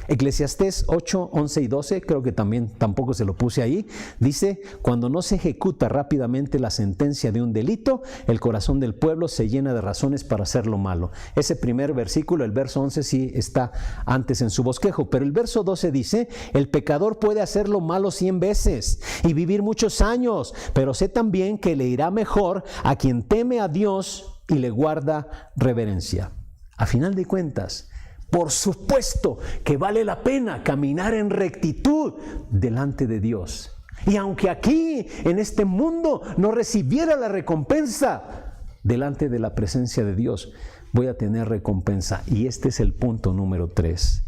Eclesiastés 8, 11 y 12, creo que tampoco se lo puse ahí, dice, cuando no se ejecuta rápidamente la sentencia de un delito, el corazón del pueblo se llena de razones para hacer lo malo. Ese primer versículo, el verso 11, sí está antes en su bosquejo, pero el verso 12 dice, el pecador puede hacer lo malo 100 veces y vivir muchos años, pero sé también que le irá mejor a quien teme a Dios y le guarda reverencia. A final de cuentas, por supuesto que vale la pena caminar en rectitud delante de Dios. Y aunque aquí, en este mundo, no recibiera la recompensa, delante de la presencia de Dios, voy a tener recompensa. Y este es el punto número 3.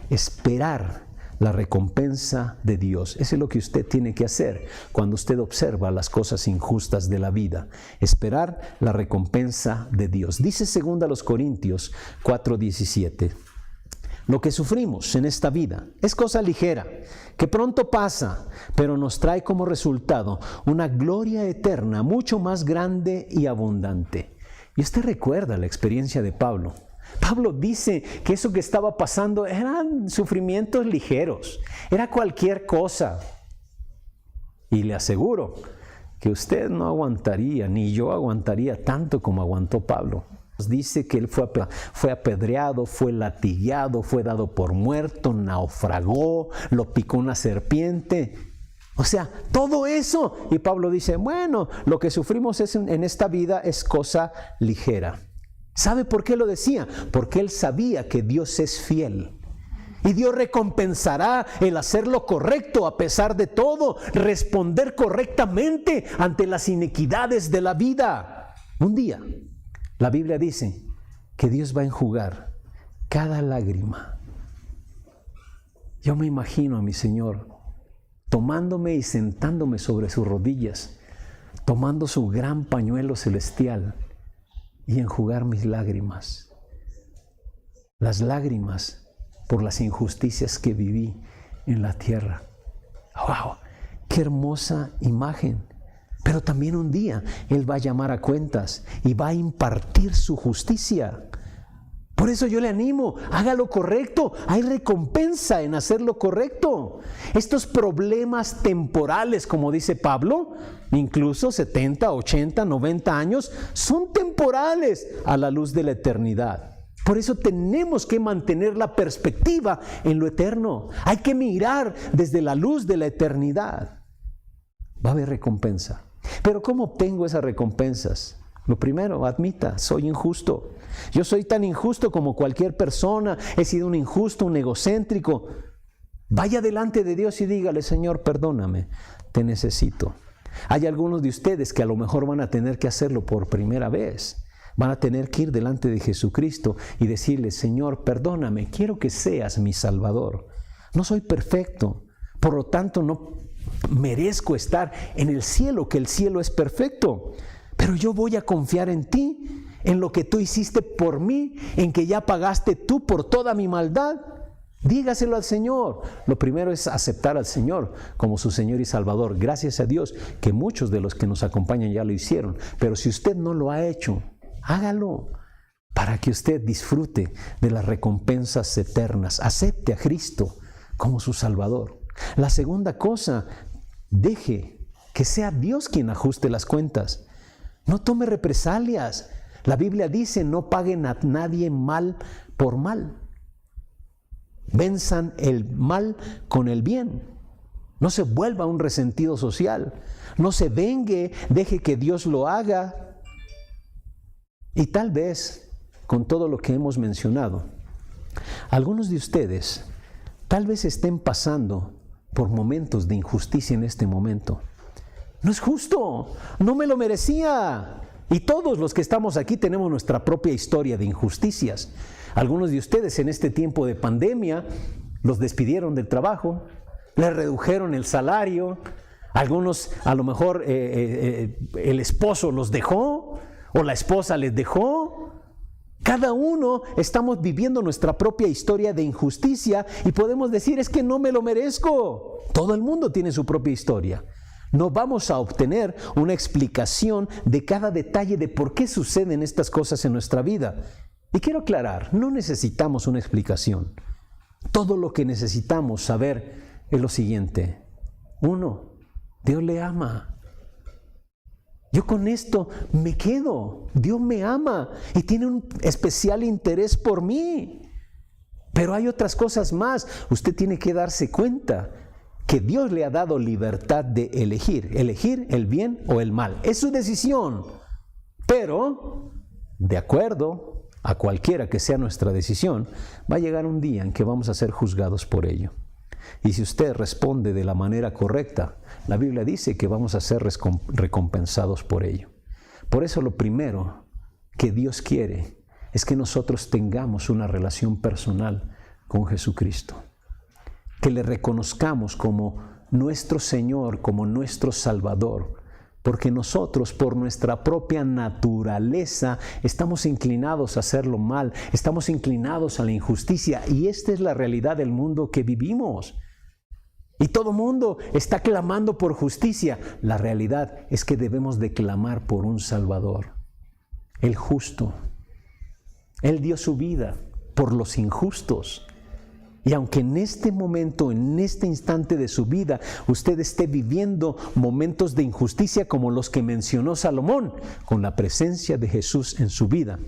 Esperar la recompensa de Dios. Eso es lo que usted tiene que hacer cuando usted observa las cosas injustas de la vida. Esperar la recompensa de Dios. Dice 2 Corintios 4:17. Lo que sufrimos en esta vida es cosa ligera, que pronto pasa, pero nos trae como resultado una gloria eterna mucho más grande y abundante. Y usted recuerda la experiencia de Pablo. Pablo dice que eso que estaba pasando eran sufrimientos ligeros, era cualquier cosa. Y le aseguro que usted no aguantaría, ni yo aguantaría tanto como aguantó Pablo. Dice que él fue apedreado, fue latigado, fue dado por muerto, naufragó, lo picó una serpiente. O sea, todo eso. Y Pablo dice, bueno, lo que sufrimos en esta vida es cosa ligera. ¿Sabe por qué lo decía? Porque él sabía que Dios es fiel. Y Dios recompensará el hacer lo correcto a pesar de todo, responder correctamente ante las inequidades de la vida. Un día, la Biblia dice que Dios va a enjugar cada lágrima. Yo me imagino a mi Señor tomándome y sentándome sobre sus rodillas, tomando su gran pañuelo celestial y enjugar mis lágrimas. Las lágrimas por las injusticias que viví en la tierra. ¡Wow! ¡Qué hermosa imagen! Pero también un día Él va a llamar a cuentas y va a impartir su justicia. Por eso yo le animo, haga lo correcto. Hay recompensa en hacer lo correcto. Estos problemas temporales, como dice Pablo, incluso 70, 80, 90 años, son temporales a la luz de la eternidad. Por eso tenemos que mantener la perspectiva en lo eterno. Hay que mirar desde la luz de la eternidad. Va a haber recompensa. Pero ¿cómo obtengo esas recompensas? Lo primero, admita, soy injusto. Yo soy tan injusto como cualquier persona. He sido un injusto, un egocéntrico. Vaya delante de Dios y dígale, Señor, perdóname, te necesito. Hay algunos de ustedes que a lo mejor van a tener que hacerlo por primera vez. Van a tener que ir delante de Jesucristo y decirle, Señor, perdóname, quiero que seas mi Salvador. No soy perfecto, por lo tanto no merezco estar en el cielo, que el cielo es perfecto. Pero yo voy a confiar en ti, en lo que tú hiciste por mí, en que ya pagaste tú por toda mi maldad. Dígaselo al Señor. Lo primero es aceptar al Señor como su Señor y Salvador. Gracias a Dios que muchos de los que nos acompañan ya lo hicieron. Pero si usted no lo ha hecho, hágalo para que usted disfrute de las recompensas eternas. Acepte a Cristo como su Salvador. La segunda cosa, deje que sea Dios quien ajuste las cuentas. No tome represalias. La Biblia dice, no paguen a nadie mal por mal. Venzan el mal con el bien. No se vuelva un resentido social. No se vengue, deje que Dios lo haga. Y tal vez, con todo lo que hemos mencionado, algunos de ustedes tal vez estén pasando por momentos de injusticia en este momento. No es justo, no me lo merecía. Y todos los que estamos aquí tenemos nuestra propia historia de injusticias. Algunos de ustedes en este tiempo de pandemia los despidieron del trabajo, les redujeron el salario, algunos a lo mejor el esposo los dejó o la esposa les dejó. Cada uno estamos viviendo nuestra propia historia de injusticia y podemos decir, es que no me lo merezco. Todo el mundo tiene su propia historia. No vamos a obtener una explicación de cada detalle de por qué suceden estas cosas en nuestra vida. Y quiero aclarar, no necesitamos una explicación. Todo lo que necesitamos saber es lo siguiente. 1, Dios le ama. Yo con esto me quedo. Dios me ama y tiene un especial interés por mí. Pero hay otras cosas más. Usted tiene que darse cuenta que Dios le ha dado libertad de elegir el bien o el mal. Es su decisión. Pero, de acuerdo a cualquiera que sea nuestra decisión, va a llegar un día en que vamos a ser juzgados por ello. Y si usted responde de la manera correcta, la Biblia dice que vamos a ser recompensados por ello. Por eso lo primero que Dios quiere es que nosotros tengamos una relación personal con Jesucristo. Que le reconozcamos como nuestro Señor, como nuestro Salvador. Porque nosotros, por nuestra propia naturaleza, estamos inclinados a hacerlo mal, estamos inclinados a la injusticia, y esta es la realidad del mundo que vivimos. Y todo mundo está clamando por justicia. La realidad es que debemos de clamar por un Salvador, el justo. Él dio su vida por los injustos. Y aunque en este momento, en este instante de su vida, usted esté viviendo momentos de injusticia como los que mencionó Salomón, con la presencia de Jesús en su vida,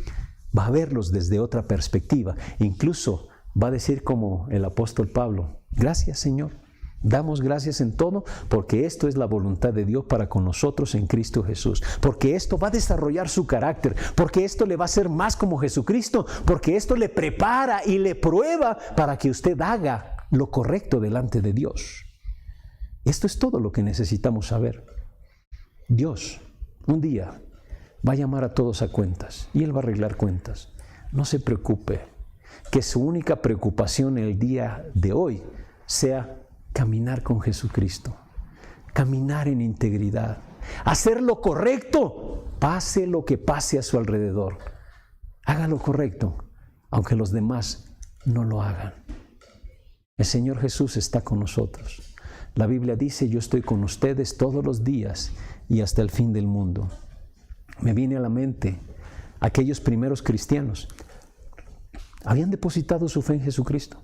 va a verlos desde otra perspectiva. Incluso va a decir como el apóstol Pablo, gracias Señor, damos gracias en todo porque esto es la voluntad de Dios para con nosotros en Cristo Jesús. Porque esto va a desarrollar su carácter, porque esto le va a hacer más como Jesucristo, porque esto le prepara y le prueba para que usted haga lo correcto delante de Dios. Esto es todo lo que necesitamos saber. Dios un día va a llamar a todos a cuentas y Él va a arreglar cuentas. No se preocupe, que su única preocupación el día de hoy sea caminar con Jesucristo, caminar en integridad, hacer lo correcto, pase lo que pase a su alrededor. Haga lo correcto, aunque los demás no lo hagan. El Señor Jesús está con nosotros. La Biblia dice, yo estoy con ustedes todos los días y hasta el fin del mundo. Me viene a la mente aquellos primeros cristianos. Habían depositado su fe en Jesucristo,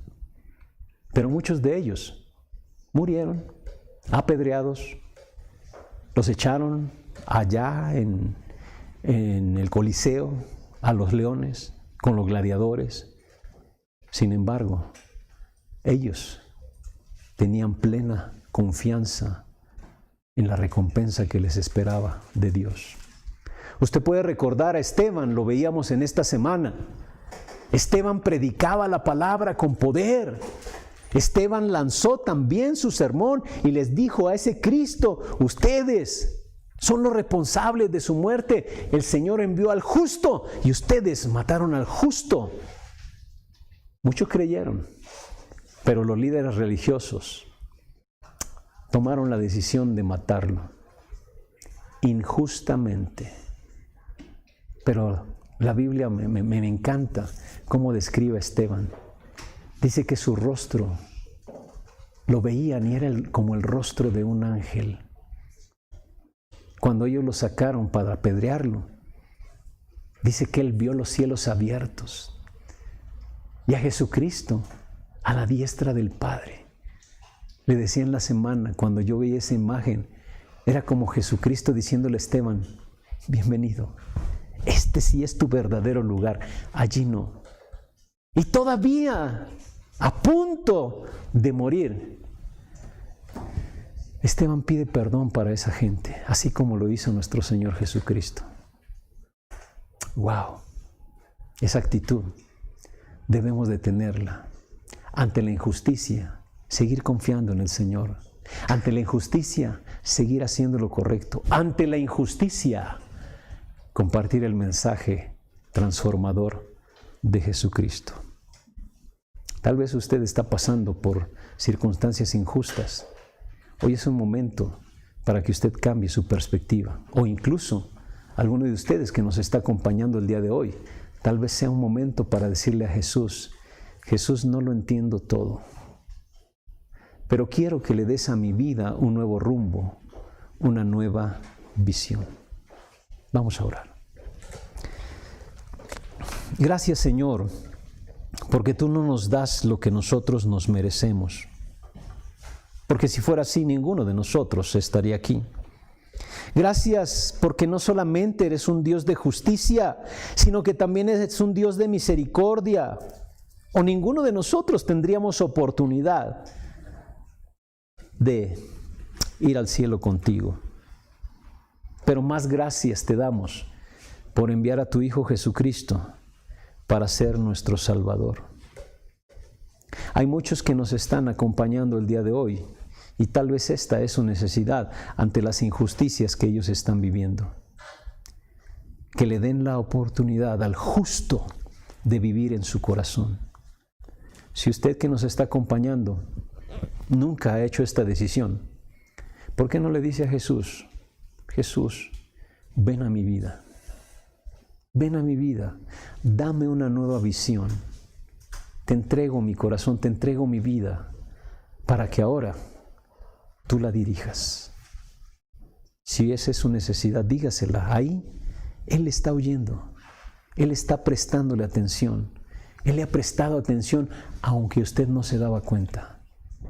pero muchos de ellos murieron apedreados, los echaron allá en el Coliseo a los leones con los gladiadores. Sin embargo, ellos tenían plena confianza en la recompensa que les esperaba de Dios. Usted puede recordar a Esteban, lo veíamos en esta semana. Esteban predicaba la palabra con poder. Esteban lanzó también su sermón y les dijo a ese Cristo, ustedes son los responsables de su muerte. El Señor envió al justo y ustedes mataron al justo. Muchos creyeron, pero los líderes religiosos tomaron la decisión de matarlo injustamente. Pero la Biblia me encanta cómo describe a Esteban. Dice que su rostro lo veían y era como el rostro de un ángel. Cuando ellos lo sacaron para apedrearlo, dice que él vio los cielos abiertos y a Jesucristo a la diestra del Padre. Le decía en la semana, cuando yo veía esa imagen, era como Jesucristo diciéndole a Esteban, bienvenido. Este sí es tu verdadero lugar, allí no. Y todavía, a punto de morir, Esteban pide perdón para esa gente, así como lo hizo nuestro Señor Jesucristo. ¡Wow! Esa actitud debemos de tenerla. Ante la injusticia, seguir confiando en el Señor. Ante la injusticia, seguir haciendo lo correcto. Ante la injusticia, compartir el mensaje transformador de Jesucristo. Tal vez usted está pasando por circunstancias injustas. Hoy es un momento para que usted cambie su perspectiva. O incluso, alguno de ustedes que nos está acompañando el día de hoy, tal vez sea un momento para decirle a Jesús: Jesús, no lo entiendo todo, pero quiero que le des a mi vida un nuevo rumbo, una nueva visión. Vamos a orar. Gracias, Señor, porque tú no nos das lo que nosotros nos merecemos. Porque si fuera así, ninguno de nosotros estaría aquí. Gracias porque no solamente eres un Dios de justicia, sino que también eres un Dios de misericordia. O ninguno de nosotros tendríamos oportunidad de ir al cielo contigo. Pero más gracias te damos por enviar a tu Hijo Jesucristo para ser nuestro Salvador. Hay muchos que nos están acompañando el día de hoy y tal vez esta es su necesidad ante las injusticias que ellos están viviendo. Que le den la oportunidad al justo de vivir en su corazón. Si usted que nos está acompañando nunca ha hecho esta decisión, ¿por qué no le dice a Jesús: Jesús, ven a mi vida, ven a mi vida, dame una nueva visión, te entrego mi corazón, te entrego mi vida, para que ahora tú la dirijas? Si esa es su necesidad, dígasela. Ahí Él está oyendo, Él está prestándole atención, Él le ha prestado atención aunque usted no se daba cuenta.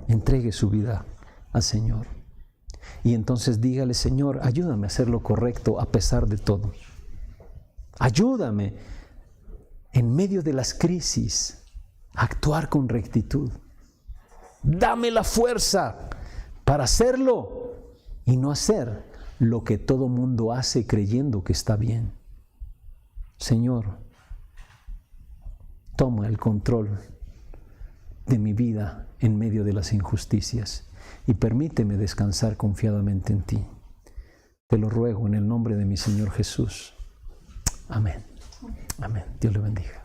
Entregue su vida al Señor. Y entonces dígale: Señor, ayúdame a hacer lo correcto a pesar de todo. Ayúdame en medio de las crisis a actuar con rectitud. Dame la fuerza para hacerlo y no hacer lo que todo mundo hace creyendo que está bien. Señor, toma el control de mi vida en medio de las injusticias y permíteme descansar confiadamente en ti. Te lo ruego en el nombre de mi Señor Jesús. Amén. Amén. Dios le bendiga.